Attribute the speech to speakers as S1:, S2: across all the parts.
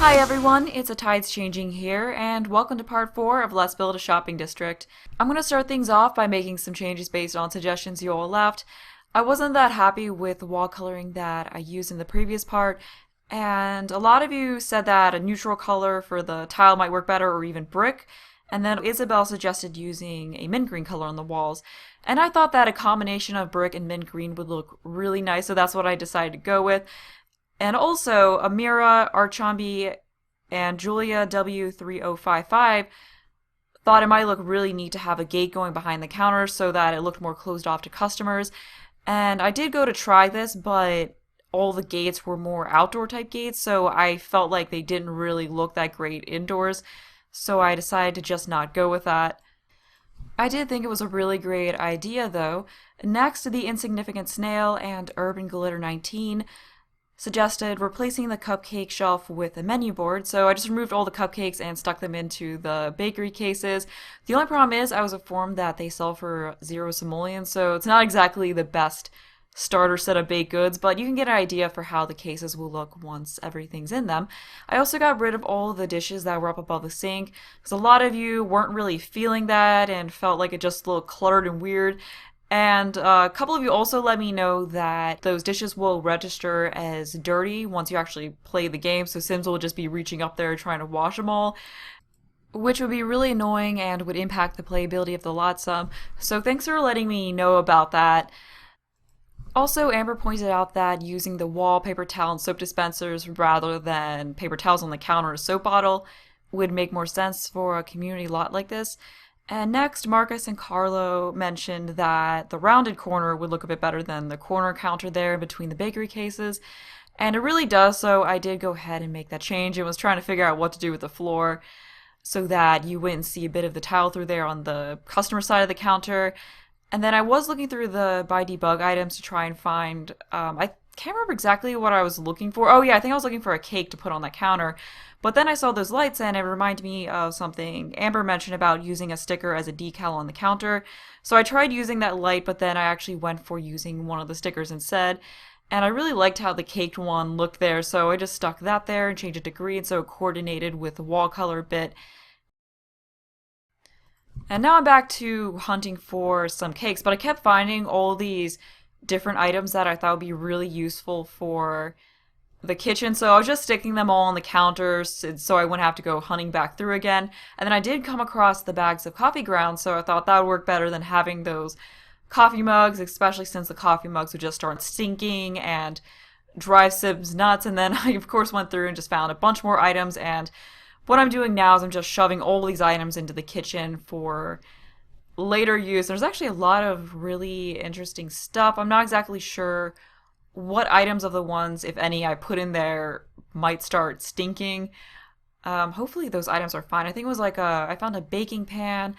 S1: Hi everyone, it's a Tides Changing here, and welcome to part 4 of Let's Build a Shopping District. I'm going to start things off by making some changes based on suggestions you all left. I wasn't that happy with the wall coloring that I used in the previous part, and a lot of you said that a neutral color for the tile might work better, or even brick, and then Isabel suggested using a mint green color on the walls. And I thought that a combination of brick and mint green would look really nice, so that's what I decided to go with. And also, Amira Archambi and Julia W3055 thought it might look really neat to have a gate going behind the counter so that it looked more closed off to customers. And I did go to try this, but all the gates were more outdoor type gates, so I felt like they didn't really look that great indoors. So I decided to just not go with that. I did think it was a really great idea, though. Next, the Insignificant Snail and Urban Glitter 19 suggested replacing the cupcake shelf with a menu board, so I just removed all the cupcakes and stuck them into the bakery cases. The only problem is I was informed that they sell for 0 simoleons, so it's not exactly the best starter set of baked goods, but you can get an idea for how the cases will look once everything's in them. I also got rid of all the dishes that were up above the sink, because a lot of you weren't really feeling that and felt like it just looked cluttered and weird. And a couple of you also let me know that those dishes will register as dirty once you actually play the game, so Sims will just be reaching up there trying to wash them all, which would be really annoying and would impact the playability of the lot some. So thanks for letting me know about that. Also, Amber pointed out that using the wall, paper towel, and soap dispensers rather than paper towels on the counter or soap bottle would make more sense for a community lot like this. And next, Marcus and Carlo mentioned that the rounded corner would look a bit better than the corner counter there between the bakery cases. And it really does, so I did go ahead and make that change and was trying to figure out what to do with the floor so that you wouldn't see a bit of the tile through there on the customer side of the counter. And then I was looking through the by debug items to try and find, I can't remember exactly what I was looking for. Oh yeah, I think I was looking for a cake to put on that counter. But then I saw those lights and it reminded me of something Amber mentioned about using a sticker as a decal on the counter. So I tried using that light, but then I actually went for using one of the stickers instead. And I really liked how the caked one looked there, so I just stuck that there and changed it to green so it coordinated with the wall color a bit. And now I'm back to hunting for some cakes, but I kept finding all these different items that I thought would be really useful for the kitchen, so I was just sticking them all on the counters so I wouldn't have to go hunting back through again. And then I did come across the bags of coffee grounds, so I thought that would work better than having those coffee mugs, especially since the coffee mugs would just start stinking and drive Sims nuts. And then I, of course, went through and just found a bunch more items, and what I'm doing now is I'm just shoving all these items into the kitchen for later use. There's actually a lot of really interesting stuff. I'm not exactly sure what items of the ones, if any, I put in there might start stinking. Hopefully those items are fine. I think it was like I found a baking pan.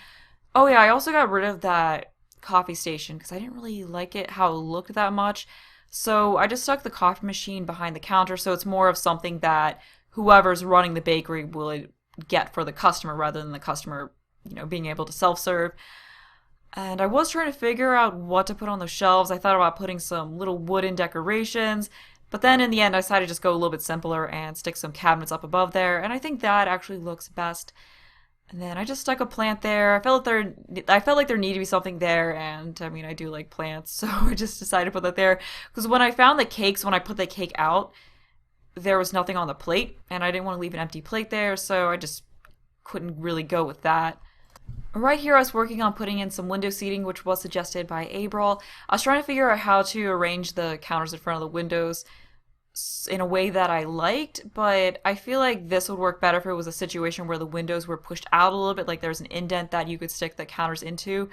S1: Oh yeah, I also got rid of that coffee station because I didn't really like it how it looked that much. So I just stuck the coffee machine behind the counter, so it's more of something that whoever's running the bakery will get for the customer rather than the customer, being able to self-serve. And I was trying to figure out what to put on those shelves. I thought about putting some little wooden decorations, but then in the end I decided to just go a little bit simpler and stick some cabinets up above there, and I think that actually looks best. And then I just stuck a plant there. I felt like there needed to be something there, and I mean I do like plants, so I just decided to put that there. Because when I found the cakes, when I put the cake out, there was nothing on the plate, and I didn't want to leave an empty plate there, so I just couldn't really go with that. Right here I was working on putting in some window seating, which was suggested by April. I was trying to figure out how to arrange the counters in front of the windows in a way that I liked, but I feel like this would work better if it was a situation where the windows were pushed out a little bit, like there's an indent that you could stick the counters into.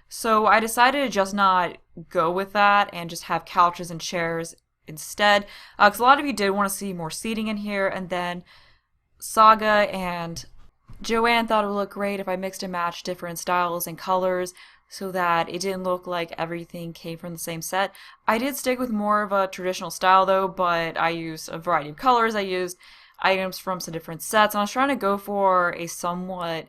S1: So I decided to just not go with that and just have couches and chairs instead, because a lot of you did want to see more seating in here. And then Saga and Joanne thought it would look great if I mixed and matched different styles and colors so that it didn't look like everything came from the same set. I did stick with more of a traditional style though, but I used a variety of colors. I used items from some different sets, and I was trying to go for a somewhat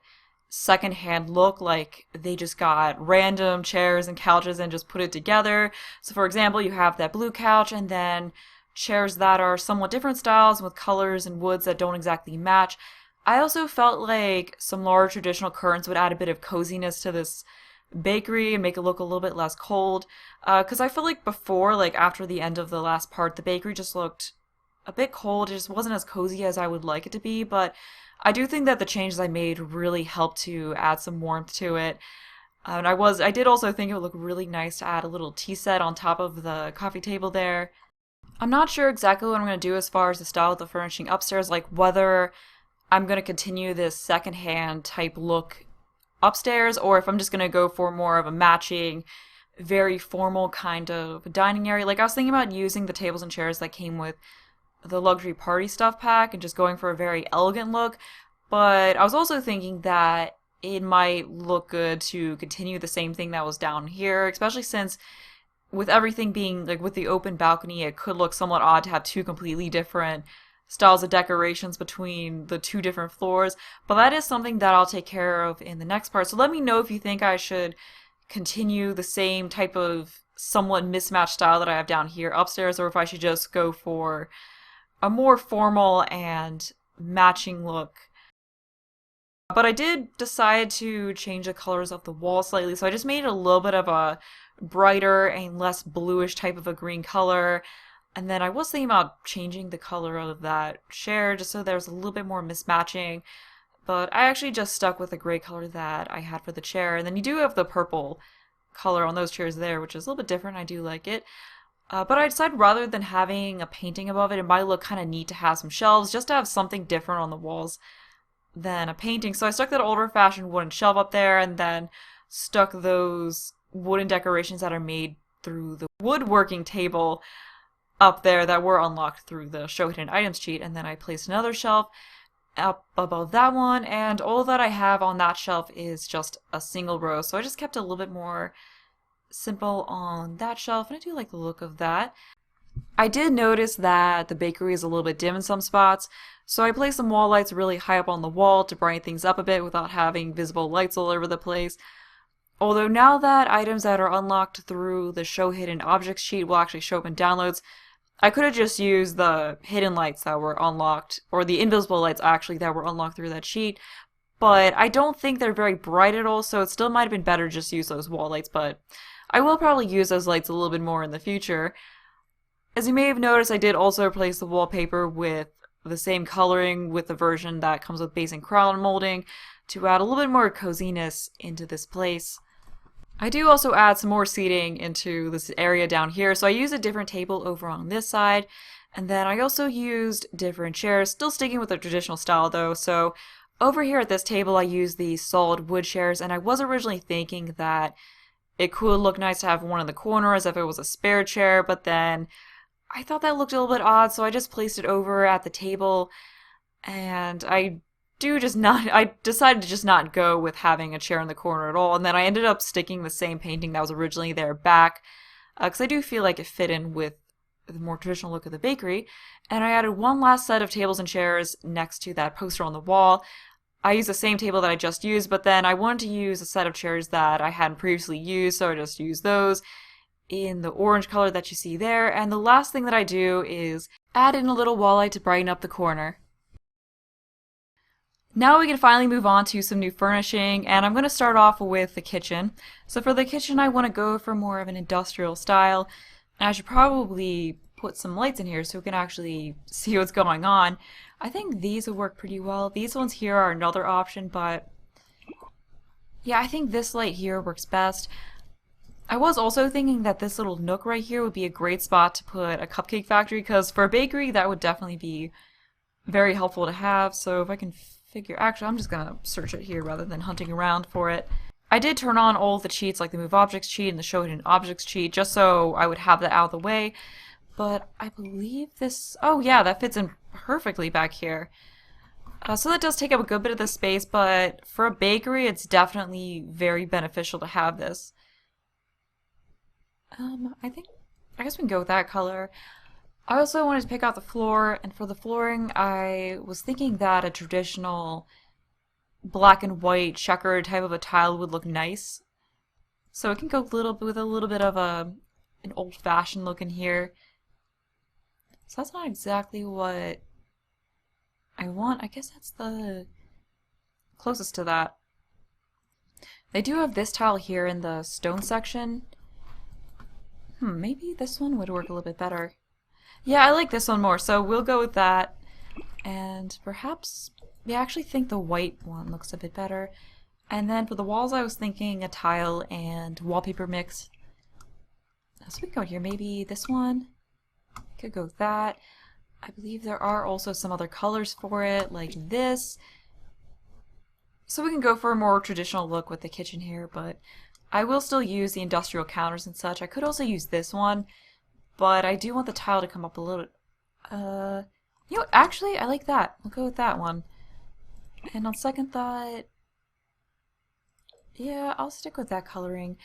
S1: secondhand look, like they just got random chairs and couches and just put it together. So for example, you have that blue couch, and then chairs that are somewhat different styles with colors and woods that don't exactly match. I also felt like some large traditional curtains would add a bit of coziness to this bakery and make it look a little bit less cold. Because I feel like before, like after the end of the last part, the bakery just looked a bit cold. It just wasn't as cozy as I would like it to be, but I do think that the changes I made really helped to add some warmth to it. And I did also think it would look really nice to add a little tea set on top of the coffee table there. I'm not sure exactly what I'm going to do as far as the style of the furnishing upstairs, like whether I'm going to continue this secondhand type look upstairs or if I'm just going to go for more of a matching, very formal kind of dining area. Like I was thinking about using the tables and chairs that came with the luxury party stuff pack and just going for a very elegant look. But I was also thinking that it might look good to continue the same thing that was down here, especially since with everything being like with the open balcony, it could look somewhat odd to have two completely different styles of decorations between the two different floors. But that is something that I'll take care of in the next part. So let me know if you think I should continue the same type of somewhat mismatched style that I have down here upstairs, or if I should just go for a more formal and matching look. But I did decide to change the colors of the wall slightly, so I just made it a little bit of a brighter and less bluish type of a green color. And then I was thinking about changing the color of that chair just so there's a little bit more mismatching. But I actually just stuck with the gray color that I had for the chair. And then you do have the purple color on those chairs there, which is a little bit different. I do like it. But I decided rather than having a painting above it, it might look kind of neat to have some shelves, just to have something different on the walls than a painting. So I stuck that older fashioned wooden shelf up there and then stuck those wooden decorations that are made through the woodworking table up there that were unlocked through the show hidden items cheat. And then I placed another shelf up above that one, and all that I have on that shelf is just a single row. So I just kept it a little bit more simple on that shelf, and I do like the look of that. I did notice that the bakery is a little bit dim in some spots, so I placed some wall lights really high up on the wall to brighten things up a bit without having visible lights all over the place. Although now that items that are unlocked through the show hidden objects sheet will actually show up in downloads, I could have just used the hidden lights that were unlocked, or the invisible lights actually that were unlocked through that sheet, but I don't think they're very bright at all, so it still might have been better just to use those wall lights, but I will probably use those lights a little bit more in the future. As you may have noticed, I did also replace the wallpaper with the same coloring with the version that comes with base and crown molding to add a little bit more coziness into this place. I do also add some more seating into this area down here, so I used a different table over on this side, and then I also used different chairs, still sticking with the traditional style though. So over here at this table I used these solid wood chairs, and I was originally thinking that it could look nice to have one in the corner as if it was a spare chair, but then I thought that looked a little bit odd, so I just placed it over at the table, and I decided to just not go with having a chair in the corner at all, and then I ended up sticking the same painting that was originally there back, because I do feel like it fit in with the more traditional look of the bakery, and I added one last set of tables and chairs next to that poster on the wall. I used the same table that I just used, but then I wanted to use a set of chairs that I hadn't previously used, so I just used those in the orange color that you see there. And the last thing that I do is add in a little wall light to brighten up the corner. Now we can finally move on to some new furnishing, and I'm going to start off with the kitchen. So for the kitchen I want to go for more of an industrial style, and I should probably put some lights in here so we can actually see what's going on. I think these would work pretty well. These ones here are another option, but yeah, I think this light here works best. I was also thinking that this little nook right here would be a great spot to put a cupcake factory, because for a bakery that would definitely be very helpful to have. So if I can actually I'm just gonna search it here rather than hunting around for it. I did turn on all the cheats, like the move objects cheat and the show hidden objects cheat, just so I would have that out of the way. But I believe this, oh yeah, that fits in perfectly back here. So that does take up a good bit of the space, but for a bakery it's definitely very beneficial to have this. I guess we can go with that color. I also wanted to pick out the floor, and for the flooring I was thinking that a traditional black and white checkered type of a tile would look nice. So it can go with a little bit of an old-fashioned look in here. So that's not exactly what I want. I guess that's the closest to that. They do have this tile here in the stone section. Maybe this one would work a little bit better. Yeah, I like this one more, so we'll go with that. And perhaps, yeah, I actually think the white one looks a bit better. And then for the walls, I was thinking a tile and wallpaper mix. So we can go here, maybe this one. Could go with that. I believe there are also some other colors for it, like this. So we can go for a more traditional look with the kitchen here, but I will still use the industrial counters and such. I could also use this one, but I do want the tile to come up a little bit. You know what, actually, I like that. We'll go with that one. And on second thought, yeah, I'll stick with that coloring.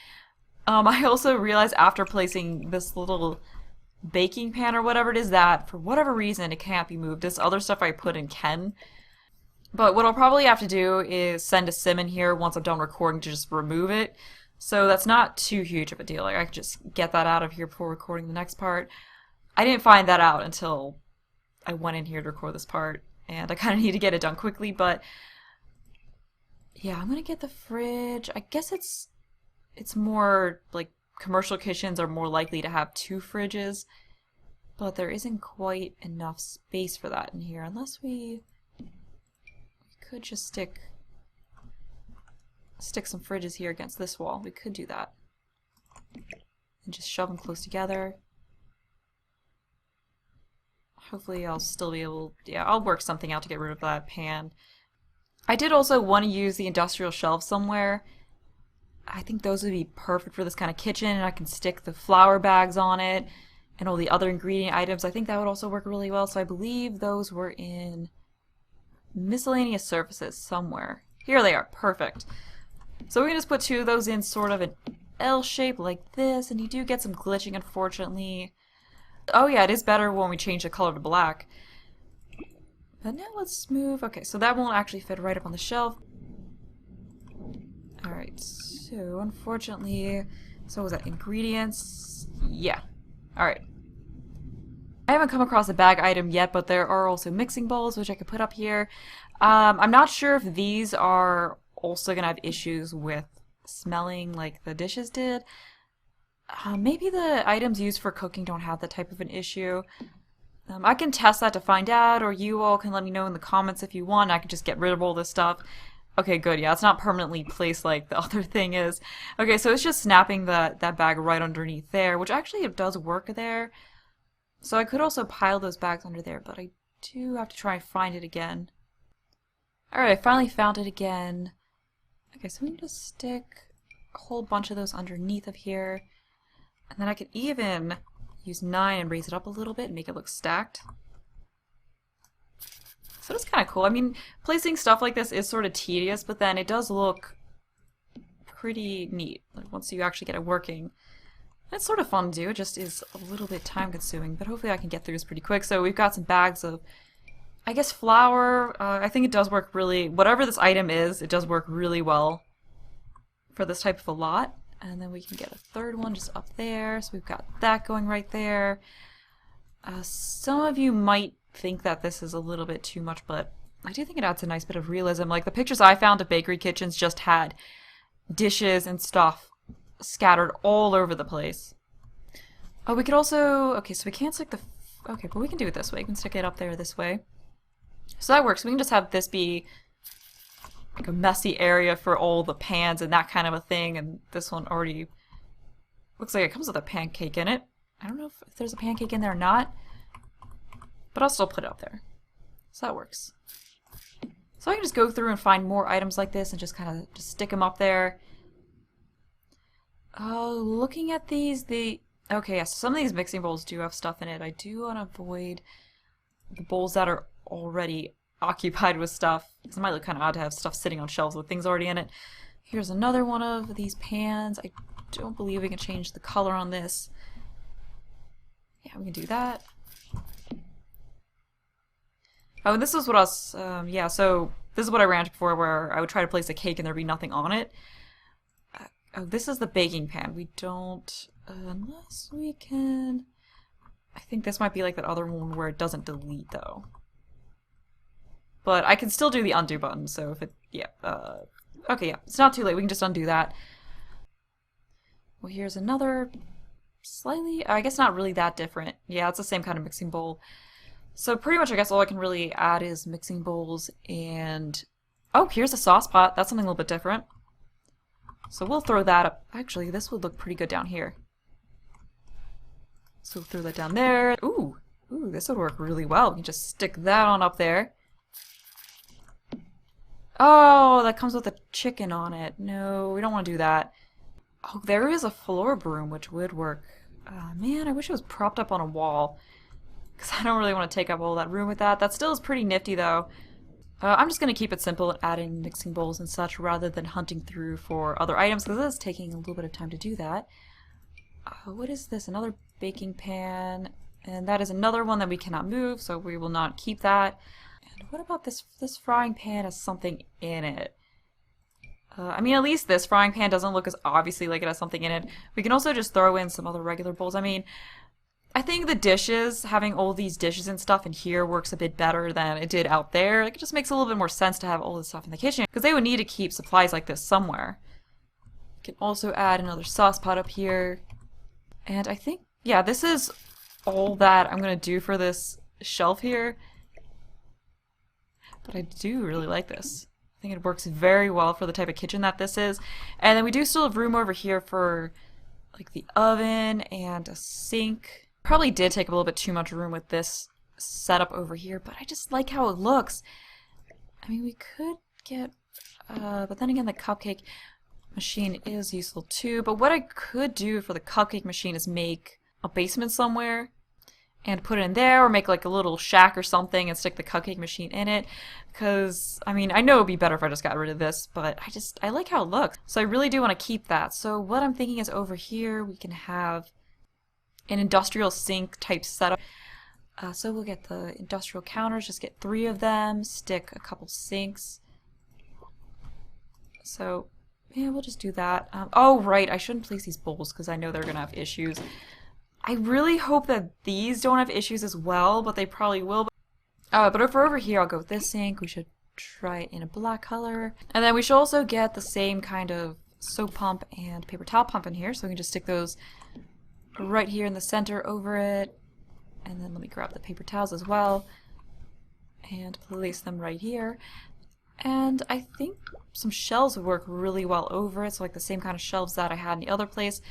S1: I also realized after placing this little baking pan or whatever it is that, for whatever reason, it can't be moved. This other stuff I put in can. But what I'll probably have to do is send a sim in here once I'm done recording to just remove it. So that's not too huge of a deal. Like, I can just get that out of here before recording the next part. I didn't find that out until I went in here to record this part. And I kind of need to get it done quickly, but yeah, I'm going to get the fridge. I guess it's more like commercial kitchens are more likely to have 2 fridges, but there isn't quite enough space for that in here unless we could just stick some fridges here against this wall. We could do that and just shove them close together. Hopefully I'll still be able, yeah, I'll work something out to get rid of that pan. I did also want to use the industrial shelves somewhere. I think those would be perfect for this kind of kitchen, and I can stick the flour bags on it and all the other ingredient items. I think that would also work really well, so I believe those were in miscellaneous surfaces somewhere. Here they are, perfect. So we can just put 2 of those in sort of an L shape like this, and you do get some glitching, unfortunately. Oh yeah, it is better when we change the color to black. But now let's move, okay, so that won't actually fit right up on the shelf. Alright, so unfortunately, so was that ingredients? Yeah. Alright. I haven't come across a bag item yet, but there are also mixing bowls, which I could put up here. I'm not sure if these are also going to have issues with smelling like the dishes did. Maybe the items used for cooking don't have that type of an issue. I can test that to find out, or you all can let me know in the comments if you want. I can just get rid of all this stuff. Okay, good. Yeah, it's not permanently placed like the other thing is. Okay, so it's just snapping that bag right underneath there, which actually it does work there. So I could also pile those bags under there, but I do have to try and find it again. Alright, I finally found it again. Okay, so we can just stick a whole bunch of those underneath of here. And then I could even use 9 and raise it up a little bit and make it look stacked. So it's kind of cool. I mean, placing stuff like this is sort of tedious, but then it does look pretty neat, like once you actually get it working. It's sort of fun to do, it just is a little bit time consuming, but hopefully I can get through this pretty quick. So we've got some bags of, I guess, flour. I think it does work really, whatever this item is, it does work really well for this type of a lot. And then we can get a third one just up there, so we've got that going right there. Some of you might think that this is a little bit too much, but I do think it adds a nice bit of realism. Like the pictures I found of bakery kitchens just had dishes and stuff scattered all over the place. Oh, we could also, okay, so we can't stick the, okay, but we can do it this way. We can stick it up there this way. So that works. We can just have this be like a messy area for all the pans and that kind of a thing, and this one already looks like it comes with a pancake in it. I don't know if there's a pancake in there or not, but I'll still put it up there. So that works. So I can just go through and find more items like this and just kind of just stick them up there. Looking at these, okay, yeah, so some of these mixing bowls do have stuff in it. I do want to avoid the bowls that are already occupied with stuff, because it might look kind of odd to have stuff sitting on shelves with things already in it. Here's another one of these pans. I don't believe we can change the color on this. Yeah, we can do that. Oh, and this is what I was, yeah, so this is what I ran before, where I would try to place a cake and there'd be nothing on it. Oh, this is the baking pan. We don't, unless we can, I think this might be like that other one where it doesn't delete though. But I can still do the undo button, so if it, yeah, okay, yeah, it's not too late, we can just undo that. Well, here's another slightly, I guess not really that different. Yeah, it's the same kind of mixing bowl. So pretty much I guess all I can really add is mixing bowls and, oh, here's a sauce pot. That's something a little bit different. So we'll throw that up. Actually, this would look pretty good down here. So we'll throw that down there. Ooh, this would work really well. We can just stick that on up there. Oh, that comes with a chicken on it. No, we don't want to do that. Oh, there is a floor broom, which would work. Man, I wish it was propped up on a wall. Because I don't really want to take up all that room with that. That still is pretty nifty, though. I'm just going to keep it simple and add in mixing bowls and such rather than hunting through for other items, because it is taking a little bit of time to do that. What is this? Another baking pan. And that is another one that we cannot move, so we will not keep that. And what about this frying pan has something in it? I mean, at least this frying pan doesn't look as obviously like it has something in it. We can also just throw in some other regular bowls. I mean, I think the dishes, having all these dishes and stuff in here works a bit better than it did out there. Like, it just makes a little bit more sense to have all this stuff in the kitchen, because they would need to keep supplies like this somewhere. You can also add another sauce pot up here. And I think, yeah, this is all that I'm going to do for this shelf here. But I do really like this. I think it works very well for the type of kitchen that this is. And then we do still have room over here for like the oven and a sink. Probably did take a little bit too much room with this setup over here, but I just like how it looks. I mean, we could get, but then again, the cupcake machine is useful too. But what I could do for the cupcake machine is make a basement somewhere and put it in there, or make like a little shack or something and stick the cupcake machine in it. Because, I mean, I know it would be better if I just got rid of this, but I like how it looks. So I really do want to keep that. So what I'm thinking is over here we can have an industrial sink type setup. So we'll get the industrial counters, just get 3 of them, stick a couple sinks. So, yeah, we'll just do that. Oh, right, I shouldn't place these bowls because I know they're going to have issues. I really hope that these don't have issues as well, but they probably will. But if we're over here, I'll go with this sink. We should try it in a black color. And then we should also get the same kind of soap pump and paper towel pump in here, so we can just stick those right here in the center over it. And then let me grab the paper towels as well and place them right here. And I think some shelves would work really well over it, so like the same kind of shelves that I had in the other place.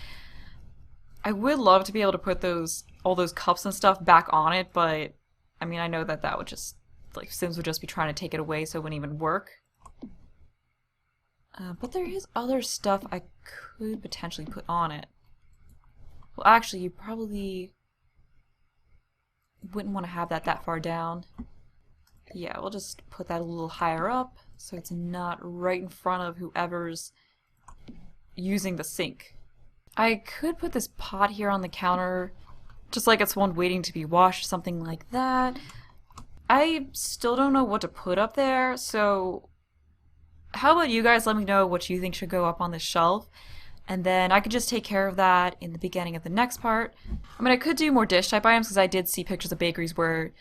S1: I would love to be able to put all those cups and stuff back on it, but I mean, I know that that would just, like, Sims would just be trying to take it away, so it wouldn't even work. But there is other stuff I could potentially put on it. Well, actually, you probably wouldn't want to have that far down. Yeah, we'll just put that a little higher up, so it's not right in front of whoever's using the sink. I could put this pot here on the counter, just like it's one waiting to be washed, something like that. I still don't know what to put up there, so how about you guys let me know what you think should go up on this shelf, and then I could just take care of that in the beginning of the next part. I mean, I could do more dish type items, because I did see pictures of bakeries where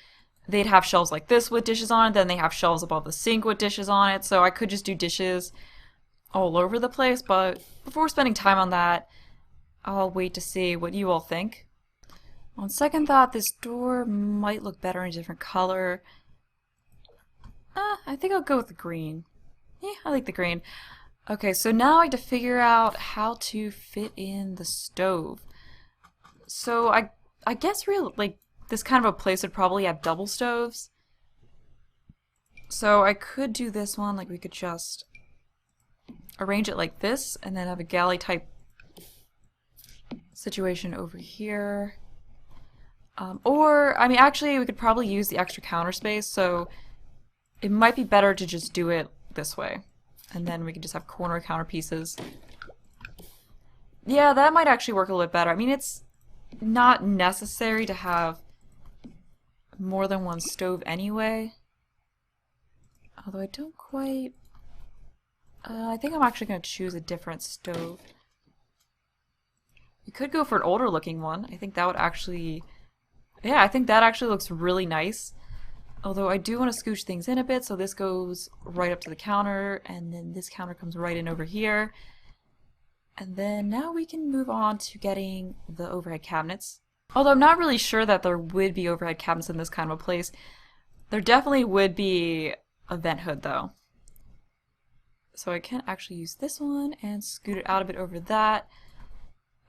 S1: they'd have shelves like this with dishes on it, then they have shelves above the sink with dishes on it, so I could just do dishes all over the place, but before spending time on that, I'll wait to see what you all think. On second thought, this door might look better in a different color. I think I'll go with the green. Yeah, I like the green. Okay, so now I have to figure out how to fit in the stove. So I guess like this kind of a place would probably have double stoves. So I could do this one, like we could just arrange it like this and then have a galley type situation over here. Or, I mean, actually we could probably use the extra counter space, so it might be better to just do it this way. And then we could just have corner counter pieces. Yeah, that might actually work a little bit better. I mean, it's not necessary to have more than one stove anyway. Although I don't quite... I think I'm actually going to choose a different stove. You could go for an older looking one. I think that would actually Yeah, I think that actually looks really nice. Although I do want to scooch things in a bit, so this goes right up to the counter, and then this counter comes right in over here. And then now we can move on to getting the overhead cabinets. Although I'm not really sure that there would be overhead cabinets in this kind of a place. There definitely would be a vent hood though. So I can actually use this one and scoot it out a bit over that.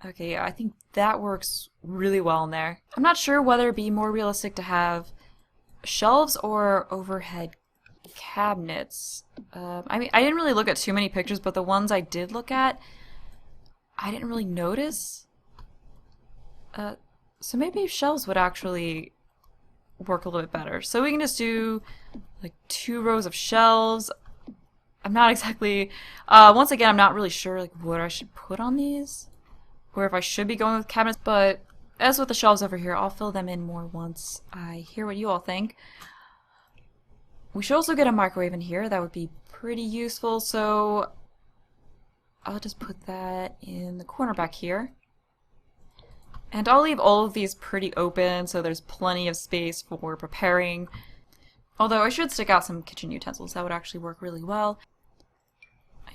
S1: Okay, yeah, I think that works really well in there. I'm not sure whether it'd be more realistic to have shelves or overhead cabinets. I mean, I didn't really look at too many pictures, but the ones I did look at, I didn't really notice. So maybe shelves would actually work a little bit better. So we can just do like 2 rows of shelves. I'm not exactly, once again, I'm not really sure like what I should put on these, or if I should be going with cabinets, but as with the shelves over here, I'll fill them in more once I hear what you all think. We should also get a microwave in here. That would be pretty useful, so I'll just put that in the corner back here. And I'll leave all of these pretty open so there's plenty of space for preparing. Although I should stick out some kitchen utensils. That would actually work really well.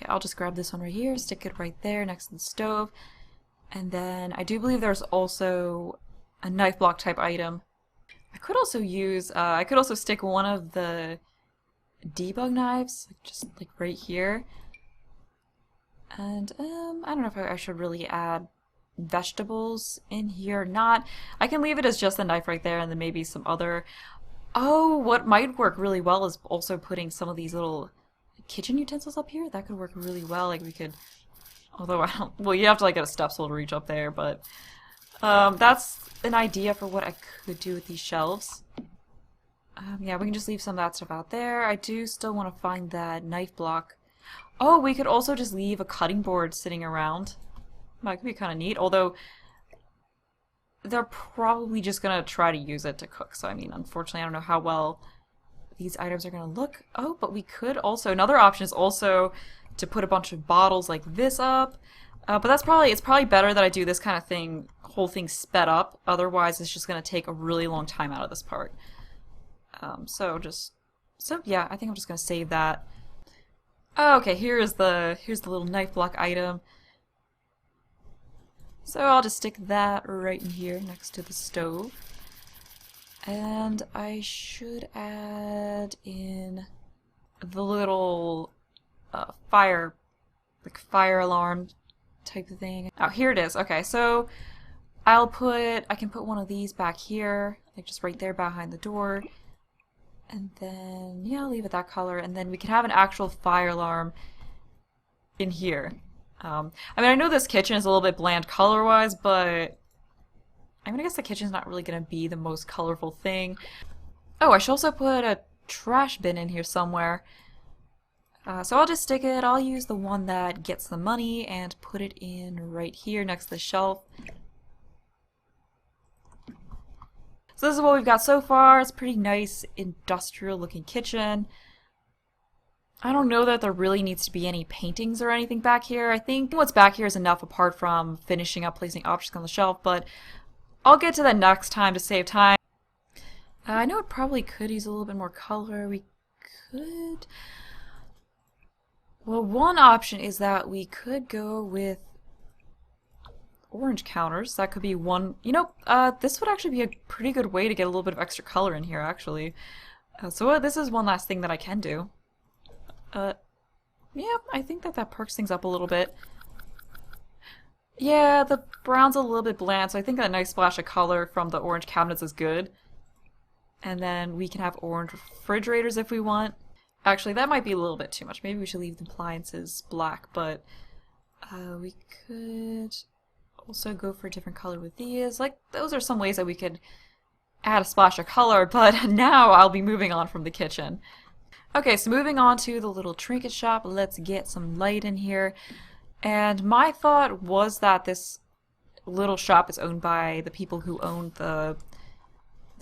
S1: I'll just grab this one right here, stick it right there next to the stove. And then I do believe there's also a knife block type item. I could also use, I could also stick one of the debug knives, like just like right here. And I don't know if I should really add vegetables in here or not. I can leave it as just the knife right there and then maybe some other... Oh, what might work really well is also putting some of these little kitchen utensils up here. That could work really well. Like we could, although I don't, well, you have to like get a step stool to reach up there, but that's an idea for what I could do with these shelves. Yeah, we can just leave some of that stuff out there. I do still want to find that knife block. Oh, we could also just leave a cutting board sitting around. That could be kind of neat, although they're probably just gonna try to use it to cook. So I mean, unfortunately, I don't know how well these items are gonna look. Oh, but we could also, another option is also to put a bunch of bottles like this up. But that's probably, it's probably better that I do this kind of thing, whole thing sped up. Otherwise, it's just gonna take a really long time out of this part. So yeah, I think I'm just gonna save that. Oh, okay, here's the little knife block item. So I'll just stick that right in here next to the stove. And I should add in the little fire alarm type of thing. Oh, here it is. Okay, so I can put one of these back here, like just right there behind the door. And then, yeah, I'll leave it that color. And then we can have an actual fire alarm in here. I mean, I know this kitchen is a little bit bland color-wise, but I mean, I guess the kitchen's not really going to be the most colorful thing. Oh, I should also put a trash bin in here somewhere. So I'll just stick it. I'll use the one that gets the money and put it in right here next to the shelf. So this is what we've got so far. It's a pretty nice industrial looking kitchen. I don't know that there really needs to be any paintings or anything back here. I think what's back here is enough apart from finishing up placing objects on the shelf, but I'll get to that next time to save time. I know it probably could use a little bit more color. We could... Well, one option is that we could go with orange counters. That could be one. You know, this would actually be a pretty good way to get a little bit of extra color in here, actually. So this is one last thing that I can do. Yeah, I think that perks things up a little bit. Yeah, the brown's a little bit bland, so I think a nice splash of color from the orange cabinets is good. And then we can have orange refrigerators if we want. Actually, that might be a little bit too much. Maybe we should leave the appliances black, but we could also go for a different color with these. Like, those are some ways that we could add a splash of color, but now I'll be moving on from the kitchen. Okay, so moving on to the little trinket shop, let's get some light in here. And my thought was that this little shop is owned by the people who own the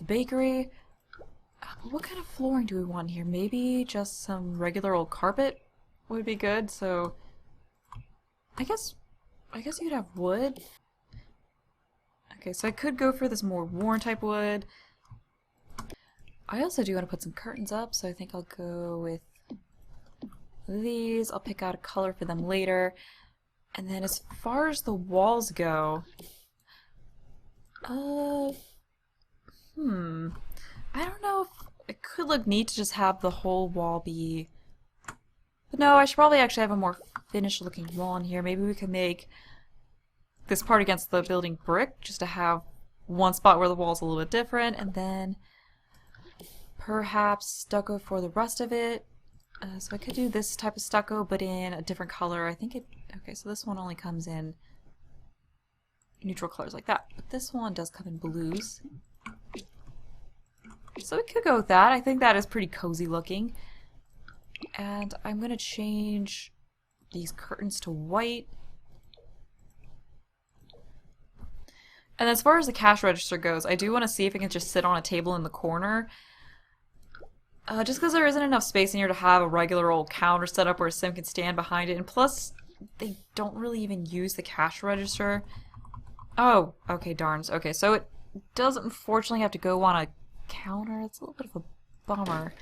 S1: bakery. What kind of flooring do we want here? Maybe just some regular old carpet would be good. So I guess you'd have wood. Okay, so I could go for this more worn type wood. I also do want to put some curtains up, so I think I'll go with these. I'll pick out a color for them later. And then as far as the walls go, I don't know if it could look neat to just have the whole wall be... But no, I should probably actually have a more finished looking wall in here. Maybe we could make this part against the building brick, just to have one spot where the wall's a little bit different, and then perhaps stucco for the rest of it. So I could do this type of stucco, but in a different color. I think it... Okay, so this one only comes in neutral colors like that. But this one does come in blues. So we could go with that. I think that is pretty cozy looking. And I'm going to change these curtains to white. And as far as the cash register goes, I do want to see if it can just sit on a table in the corner. Just because there isn't enough space in here to have a regular old counter set up where a sim can stand behind it. And plus, they don't really even use the cash register. Oh, okay, darns. Okay, so it does unfortunately have to go on a counter. It's a little bit of a bummer.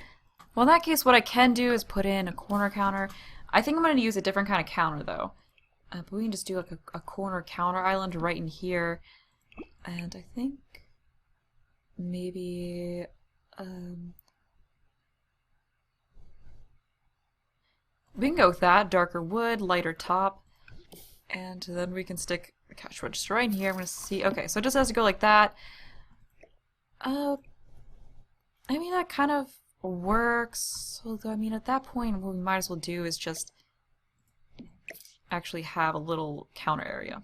S1: Well, in that case, what I can do is put in a corner counter. I think I'm going to use a different kind of counter, though. But we can just do like a corner counter island right in here. And I think maybe... we can go with that. Darker wood, lighter top. And then we can stick the cash register right in here. I'm going to see... Okay, so it just has to go like that. I mean, that kind of works. Although, I mean, at that point, what we might as well do is just actually have a little counter area.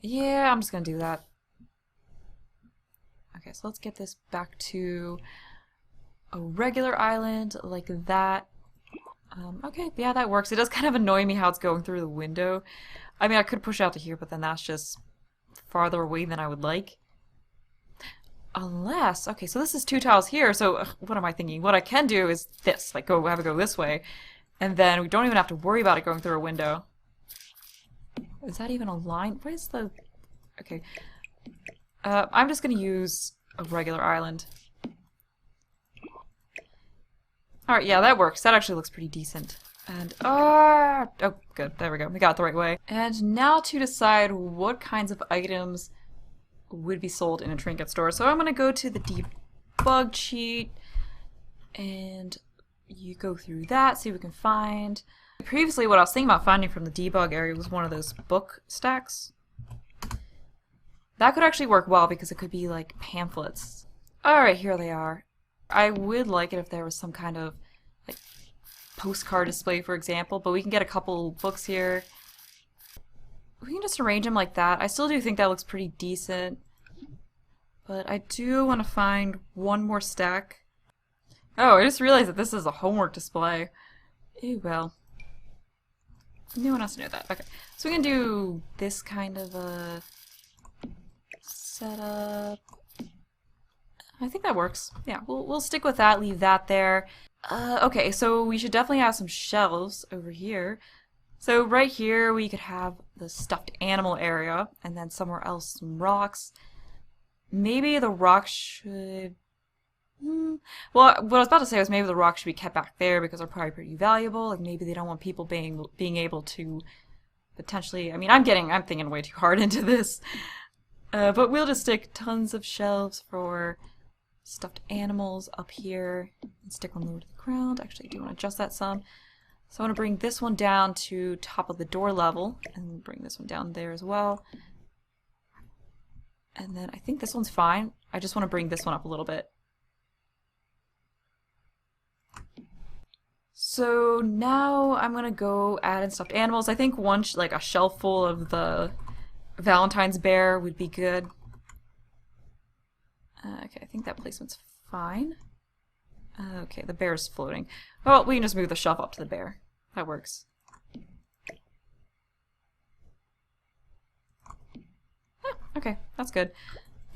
S1: Yeah, I'm just going to do that. Okay, so let's get this back to a regular island like that. Okay, yeah, that works. It does kind of annoy me how it's going through the window. I mean, I could push out to here, but then that's just farther away than I would like. Unless, okay, so this is 2 tiles here, so what am I thinking? What I can do is this, like have it go this way, and then we don't even have to worry about it going through a window. Is that even a line? What is the... Okay. I'm just going to use a regular island. Alright, yeah, that works. That actually looks pretty decent. And, oh, good. There we go. We got it the right way. And now to decide what kinds of items would be sold in a Trinket store. So I'm going to go to the debug sheet, and you go through that, see what we can find. Previously, what I was thinking about finding from the debug area was one of those book stacks. That could actually work well because it could be like pamphlets. Alright, here they are. I would like it if there was some kind of like postcard display, for example, but we can get a couple books here. We can just arrange them like that. I still do think that looks pretty decent, but I do want to find one more stack. Oh, I just realized that this is a homework display. Ew, well. No one else to know that. Okay, so we can do this kind of a setup. I think that works. Yeah, we'll stick with that, leave that there. Okay, so we should definitely have some shelves over here. So right here we could have the stuffed animal area, and then somewhere else some rocks. Maybe the rocks should... Well, what I was about to say was maybe the rocks should be kept back there because they're probably pretty valuable. Like maybe they don't want people being able to potentially... I mean, I'm thinking way too hard into this. But we'll just stick tons of shelves for stuffed animals up here and stick one lower to the ground. Actually, I do want to adjust that some. So I want to bring this one down to top of the door level and bring this one down there as well. And then I think this one's fine. I just want to bring this one up a little bit. So now I'm going to go add in stuffed animals. I think one, like a shelf full of the Valentine's bear would be good. Okay, I think that placement's fine. Okay, the bear's floating. Oh, we can just move the shelf up to the bear. That works. Okay, that's good.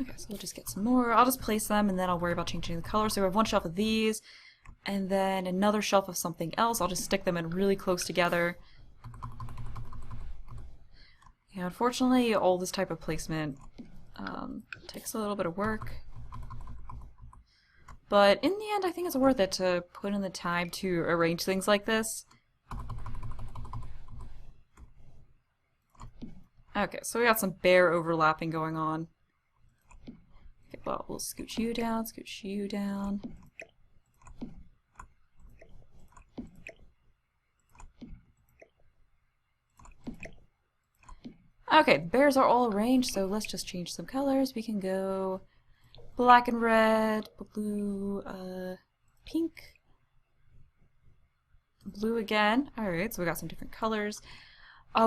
S1: Okay, so we'll just get some more. I'll just place them and then I'll worry about changing the color. So we have one shelf of these and then another shelf of something else. I'll just stick them in really close together. Yeah, unfortunately, all this type of placement takes a little bit of work. But in the end, I think it's worth it to put in the time to arrange things like this. Okay, so we got some bare overlapping going on. Okay, well, we'll scooch you down, scooch you down. Okay, the bears are all arranged, so let's just change some colors. We can go black and red, blue, pink, blue again. Alright, so we got some different colors.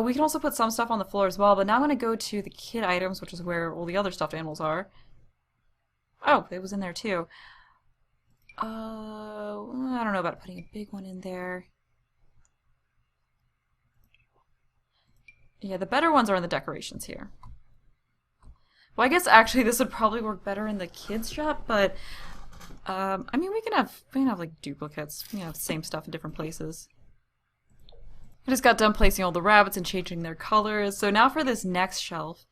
S1: We can also put some stuff on the floor as well, but now I'm going to go to the kid items, which is where all the other stuffed animals are. Oh, it was in there too. I don't know about putting a big one in there. Yeah, the better ones are in the decorations here. Well, I guess actually this would probably work better in the kids shop, but I mean we can have like duplicates. We can have the same stuff in different places. I just got done placing all the rabbits and changing their colors. So now for this next shelf,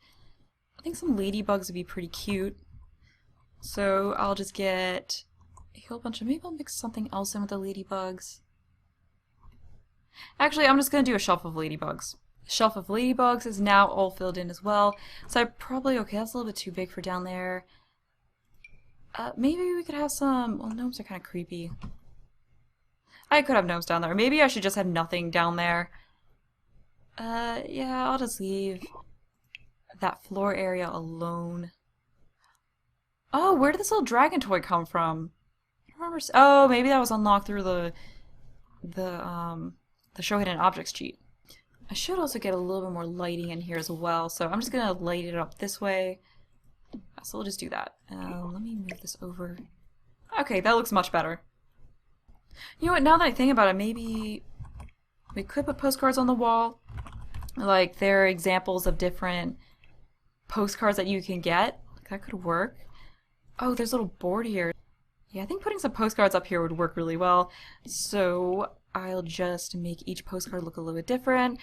S1: I think some ladybugs would be pretty cute. So I'll just get a whole bunch of, maybe I'll mix something else in with the ladybugs. Actually, I'm just going to do a shelf of ladybugs. The shelf of ladybugs is now all filled in as well. So I probably, okay, that's a little bit too big for down there. Maybe we could have some, well, gnomes are kind of creepy. I could have gnomes down there. Maybe I should just have nothing down there. Yeah, I'll just leave that floor area alone. Oh, where did this little dragon toy come from? I don't remember. Oh, maybe that was unlocked through the show hidden objects cheat. I should also get a little bit more lighting in here as well, so I'm just gonna light it up this way. So we'll just do that. Let me move this over. Okay, that looks much better. You know what, now that I think about it, maybe we could put postcards on the wall. Like, there are examples of different postcards that you can get. That could work. Oh, there's a little board here. Yeah, I think putting some postcards up here would work really well. So I'll just make each postcard look a little bit different.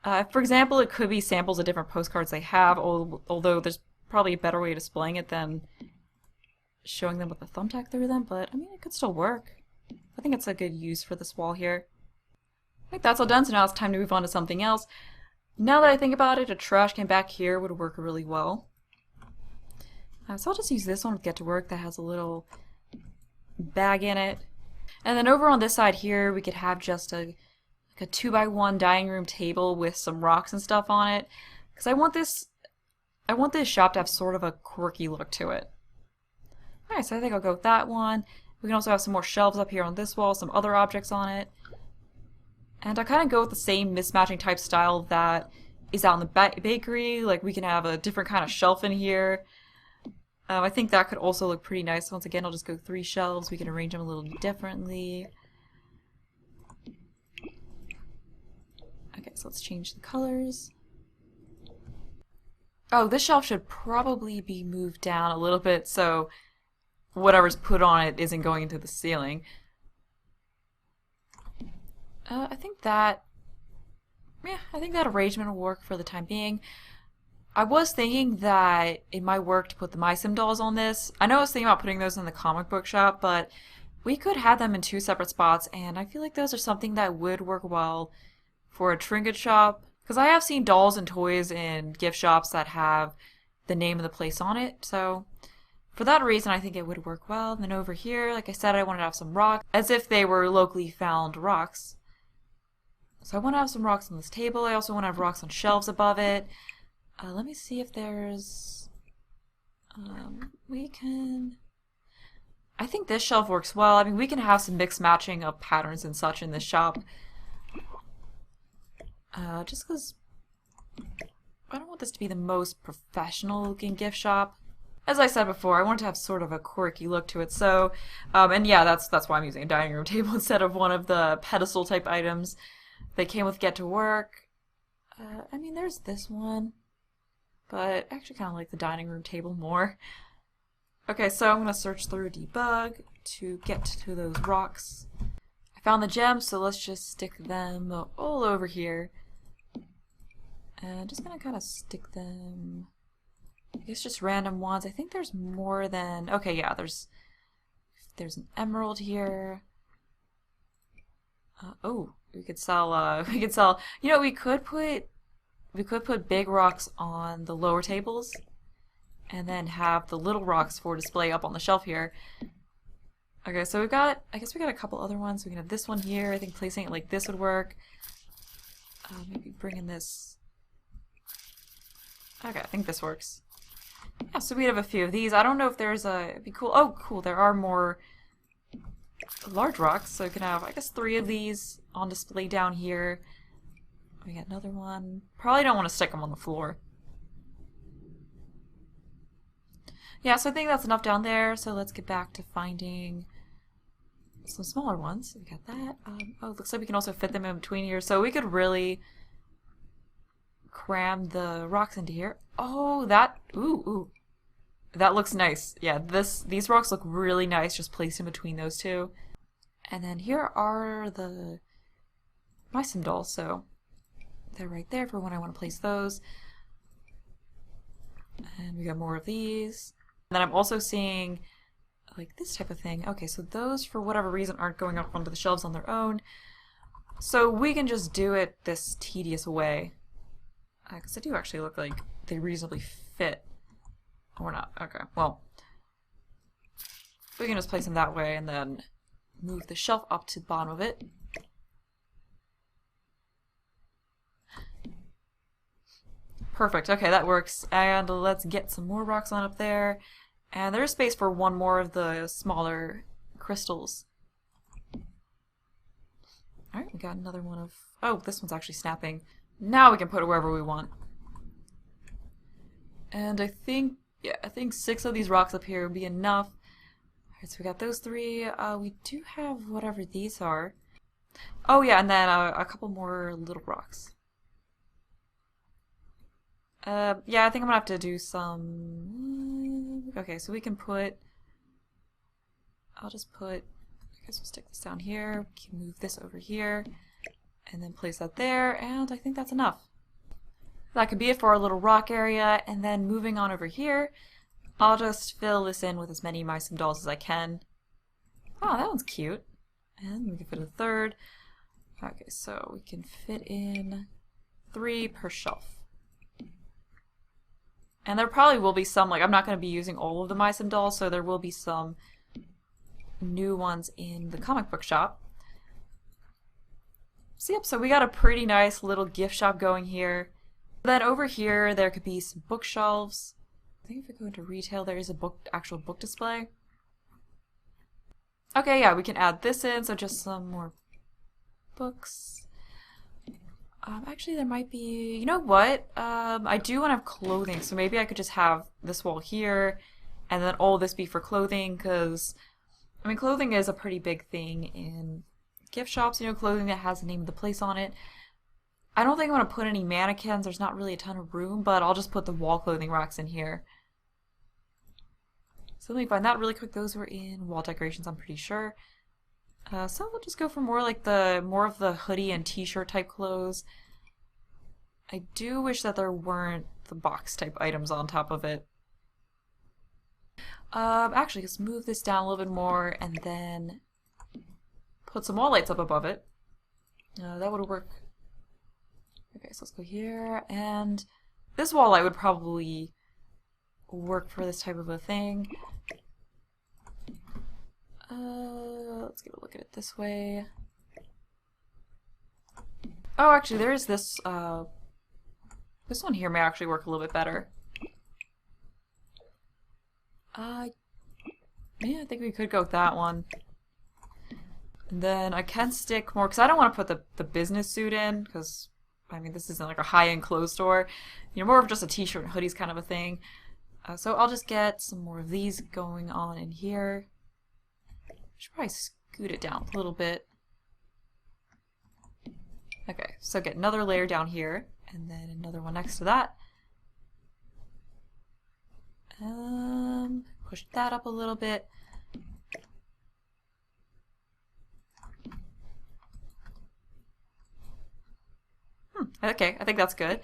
S1: For example, it could be samples of different postcards they have, although there's probably a better way of displaying it than showing them with a thumbtack through them, but I mean, it could still work. I think it's a good use for this wall here. I think that's all done, so now it's time to move on to something else. Now that I think about it, a trash can back here would work really well. So I'll just use this one with Get to Work that has a little bag in it. And then over on this side here, we could have just a 2x1 dining room table with some rocks and stuff on it. Because I want this shop to have sort of a quirky look to it. Alright, so I think I'll go with that one. We can also have some more shelves up here on this wall, some other objects on it. And I kind of go with the same mismatching type style that is out in the bakery. Like, we can have a different kind of shelf in here. I think that could also look pretty nice. Once again, I'll just go 3 shelves. We can arrange them a little differently. Okay, so let's change the colors. Oh, this shelf should probably be moved down a little bit so whatever's put on it isn't going into the ceiling. I think that arrangement will work for the time being. I was thinking that it might work to put the My Sim dolls on this. I know I was thinking about putting those in the comic book shop, but we could have them in 2 separate spots, and I feel like those are something that would work well for a Trinket shop. Because I have seen dolls and toys in gift shops that have the name of the place on it, so for that reason I think it would work well. And then over here, like I said, I wanted to have some rocks, as if they were locally found rocks. So I want to have some rocks on this table. I also want to have rocks on shelves above it. Let me see if there's... we can... I think this shelf works well. I mean, we can have some mixed matching of patterns and such in this shop. Just because I don't want this to be the most professional looking gift shop. As I said before, I want it to have sort of a quirky look to it. So, and yeah, that's why I'm using a dining room table instead of one of the pedestal type items. They came with Get to Work. I mean, there's this one, but I actually kind of like the dining room table more. Okay, so I'm going to search through debug to get to those rocks. I found the gems, so let's just stick them all over here. And just gonna kind of stick them, I guess just random ones. I think there's more than, okay, yeah, there's an emerald here. Oh, we could sell, you know, we could put big rocks on the lower tables and then have the little rocks for display up on the shelf here. Okay, so we've got, I guess we got a couple other ones. We can have this one here. I think placing it like this would work. Maybe bringing this. Okay, I think this works. Yeah, so we have a few of these. I don't know if there's a, it'd be cool. Oh, cool, there are more large rocks. So we can have, I guess, 3 of these on display down here. We got another one. Probably don't want to stick them on the floor. Yeah, so I think that's enough down there. So let's get back to finding some smaller ones. We got that. Oh, looks like we can also fit them in between here. So we could really cram the rocks into here. Oh, that, ooh. That looks nice. Yeah, these rocks look really nice just placed in between those two. And then here are the Mysim dolls, so they're right there for when I want to place those. And we got more of these. And then I'm also seeing like this type of thing. Okay, so those for whatever reason aren't going up onto the shelves on their own. So we can just do it this tedious way. Because they do actually look like they reasonably fit. Or not. Okay, well. We can just place them that way and then move the shelf up to the bottom of it. Perfect. Okay, that works. And let's get some more rocks on up there. And there's space for one more of the smaller crystals. Alright, we got another one of... Oh, this one's actually snapping. Now we can put it wherever we want. And I think, yeah, I think 6 of these rocks up here would be enough. Alright, so we got those 3. We do have whatever these are. Oh yeah, and then a couple more little rocks. Yeah, I think I'm gonna have to do some... Okay, so we can put... I'll just put... I guess we'll stick this down here. We can move this over here. And then place that there, and I think that's enough. That could be it for our little rock area, and then moving on over here, I'll just fill this in with as many Mysim dolls as I can. Oh, that one's cute. And we can fit a third. Okay, so we can fit in 3 per shelf. And there probably will be some, like, I'm not going to be using all of the Mysim dolls, so there will be some new ones in the comic book shop. So yep, so we got a pretty nice little gift shop going here. Then over here, there could be some bookshelves. I think if we go into retail, there is a actual book display. Okay, yeah, we can add this in, so just some more books. Actually, there might be... You know what? I do want to have clothing, so maybe I could just have this wall here, and then all this be for clothing, because, I mean, clothing is a pretty big thing in gift shops, you know, clothing that has the name of the place on it. I don't think I want to put any mannequins, there's not really a ton of room, but I'll just put the wall clothing racks in here. So let me find that really quick. Those were in wall decorations, I'm pretty sure. So we'll just go for more like more of the hoodie and t-shirt type clothes. I do wish that there weren't the box type items on top of it. Actually, let's move this down a little bit more and then put some wall lights up above it. That would work. Okay, so let's go here, and this wall light would probably work for this type of a thing. Let's get a look at it this way. Oh, actually, there is this, this one here may actually work a little bit better. Yeah, I think we could go with that one. And then I can stick more, because I don't want to put the business suit in, because, I mean, this isn't like a high-end clothes store. You know, more of just a t-shirt and hoodies kind of a thing. So I'll just get some more of these going on in here. Should probably scoot it down a little bit. Okay, so get another layer down here, and then another one next to that. Push that up a little bit. Okay, I think that's good.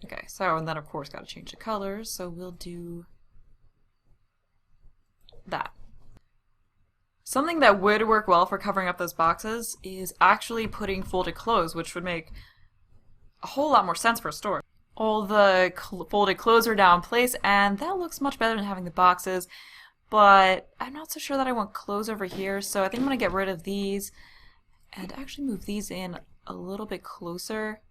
S1: Okay, so, and then of course gotta change the colors, so we'll do that. Something that would work well for covering up those boxes is actually putting folded clothes, which would make a whole lot more sense for a store. All the folded clothes are now in place, and that looks much better than having the boxes, but I'm not so sure that I want clothes over here, so I think I'm going to get rid of these and actually move these in a little bit closer.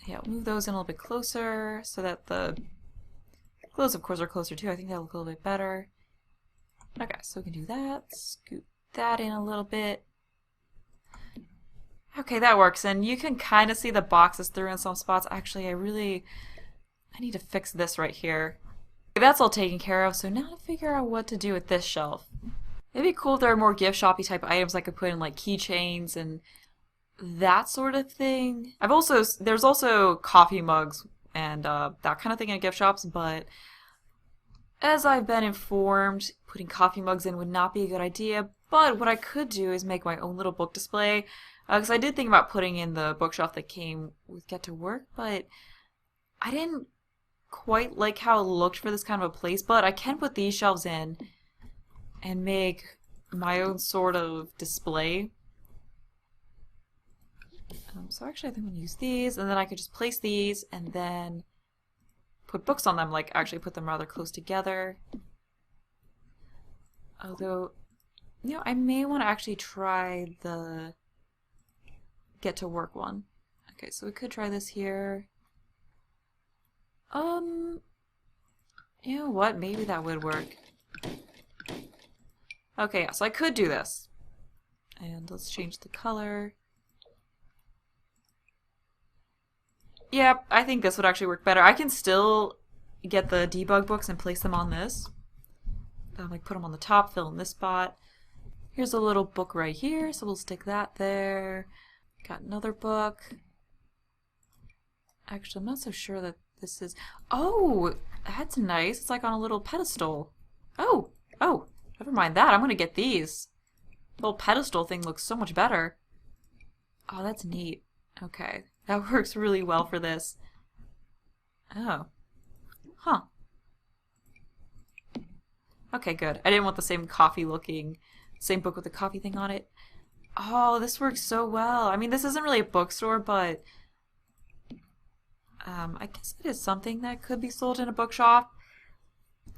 S1: Yeah, move those in a little bit closer so that the clothes, of course, are closer too. I think that'll look a little bit better. Okay, so we can do that. Scoot that in a little bit. Okay, that works, and you can kind of see the boxes through in some spots. Actually, I need to fix this right here. That's all taken care of, so now to figure out what to do with this shelf. It'd be cool if there are more gift shoppy type items I could put in, like keychains and that sort of thing. There's also coffee mugs and that kind of thing in gift shops, but as I've been informed, putting coffee mugs in would not be a good idea, but what I could do is make my own little book display, because I did think about putting in the bookshelf that came with Get to Work, but I didn't quite like how it looked for this kind of a place, but I can put these shelves in and make my own sort of display. So actually I think I'm going to use these, and then I could just place these and then put books on them, like actually put them rather close together. Although, you know, I may want to actually try the Get to Work one. Okay, so we could try this here. You know what? Maybe that would work. Okay, so I could do this. And let's change the color. Yep, I think this would actually work better. I can still get the debug books and place them on this. Like put them on the top, fill in this spot. Here's a little book right here, so we'll stick that there. Got another book. Actually, I'm not so sure that this is... Oh, that's nice. It's like on a little pedestal. Oh, never mind that. I'm going to get these. The little pedestal thing looks so much better. Oh, that's neat. Okay, that works really well for this. Oh. Huh. Okay, good. I didn't want the same coffee looking, same book with the coffee thing on it. Oh, this works so well. I mean, this isn't really a bookstore, but I guess it is something that could be sold in a bookshop.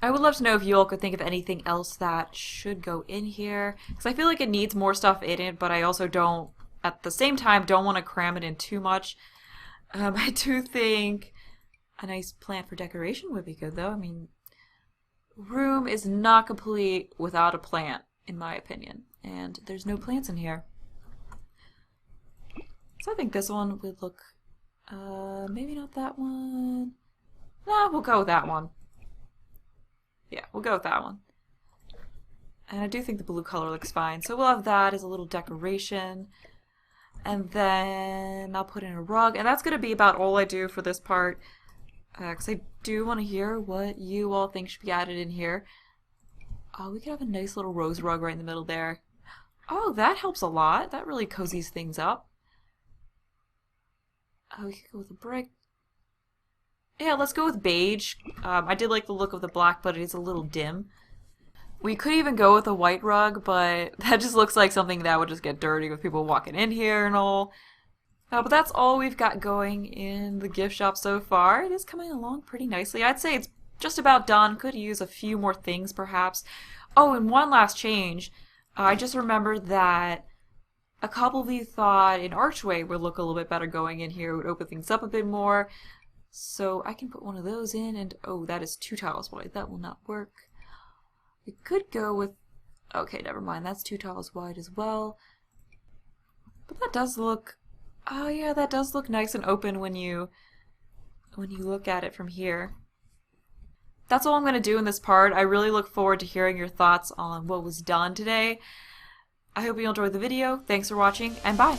S1: I would love to know if you all could think of anything else that should go in here, because I feel like it needs more stuff in it, but I also don't, at the same time, don't want to cram it in too much. I do think a nice plant for decoration would be good, though. I mean, room is not complete without a plant, in my opinion, and there's no plants in here. So I think this one would look, maybe not that one. No, we'll go with that one. Yeah, we'll go with that one. And I do think the blue color looks fine, so we'll have that as a little decoration. And then I'll put in a rug, and that's going to be about all I do for this part, because I do want to hear what you all think should be added in here. Oh, we could have a nice little rose rug right in the middle there. Oh, that helps a lot. That really cozies things up. Oh, we could go with a brick. Yeah, let's go with beige. I did like the look of the black, but it is a little dim. We could even go with a white rug, but that just looks like something that would just get dirty with people walking in here and all. But that's all we've got going in the gift shop so far. It is coming along pretty nicely. I'd say it's just about done. Could use a few more things, perhaps. Oh, and one last change. I just remembered that a couple of you thought an archway would look a little bit better going in here. It would open things up a bit more. So I can put one of those in, and oh, that is 2 tiles wide. That will not work. We could go with... Okay, never mind. That's 2 tiles wide as well. But that does look... Oh yeah, that does look nice and open when you look at it from here. That's all I'm going to do in this part. I really look forward to hearing your thoughts on what was done today. I hope you enjoyed the video. Thanks for watching, and bye!